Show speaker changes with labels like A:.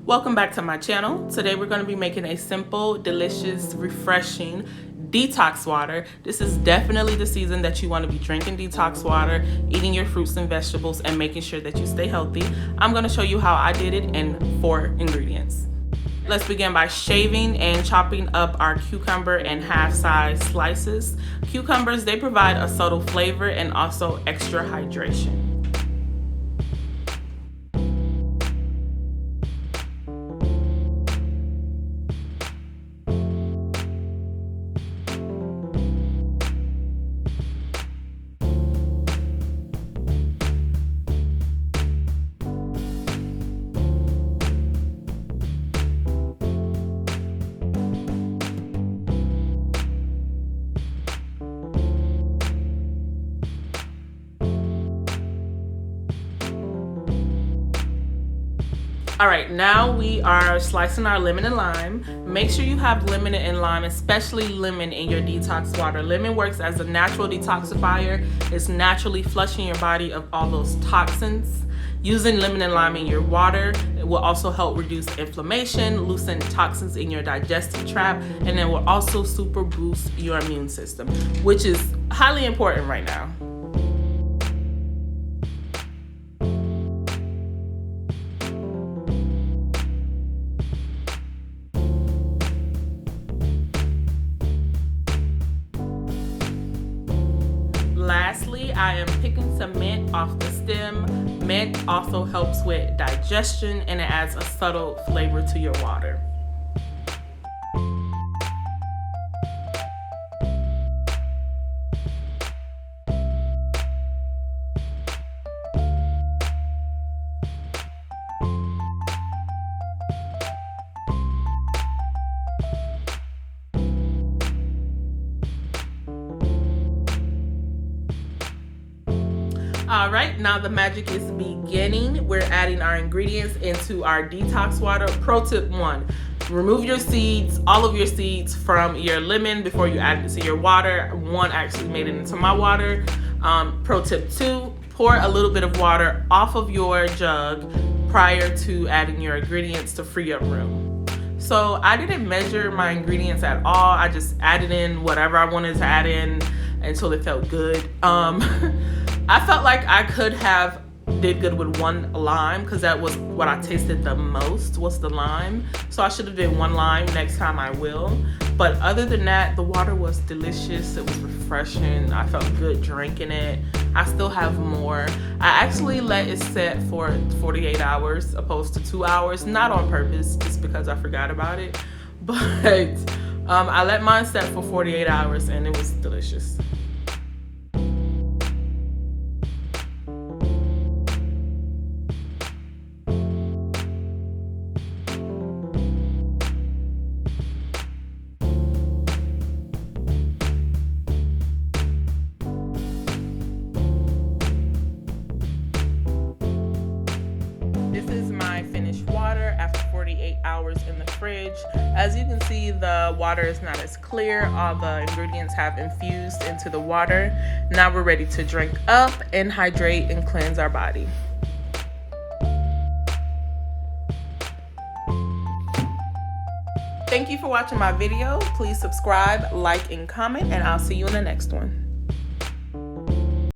A: Welcome back to my channel. Today we're going to be making a simple, delicious, refreshing detox water. This is definitely the season that you want to be drinking detox water, eating your fruits and vegetables, and making sure that you stay healthy. I'm going to show you how I did it in 4 ingredients. Let's begin by shaving and chopping up our cucumber in half-size slices. Cucumbers, they provide a subtle flavor and also extra hydration. All right, now we are slicing our lemon and lime. Make sure you have lemon and lime, especially lemon, in your detox water. Lemon works as a natural detoxifier. It's naturally flushing your body of all those toxins. Using lemon and lime in your water, it will also help reduce inflammation, loosen toxins in your digestive tract, and it will also super boost your immune system, which is highly important right now. Lastly, I am picking some mint off the stem. Mint also helps with digestion and it adds a subtle flavor to your water. All right, now the magic is beginning. We're adding our ingredients into our detox water. Pro tip 1, remove your seeds, all of your seeds from your lemon before you add it to your water. 1 actually made it into my water. Pro tip 2, pour a little bit of water off of your jug prior to adding your ingredients to free up room. So I didn't measure my ingredients at all. I just added in whatever I wanted to add in until it felt good. I felt like I could have did good with 1 lime because that was what I tasted the most, was the lime. So I should have did 1 lime. Next time I will. But other than that, the water was delicious. It was refreshing. I felt good drinking it. I still have more. I actually let it set for 48 hours opposed to 2 hours. Not on purpose, just because I forgot about it. But I let mine set for 48 hours and it was delicious. This is my finished water after 48 hours in the fridge. As you can see, the water is not as clear. All the ingredients have infused into the water. Now we're ready to drink up and hydrate and cleanse our body. Thank you for watching my video. Please subscribe, like, and comment, and I'll see you in the next one.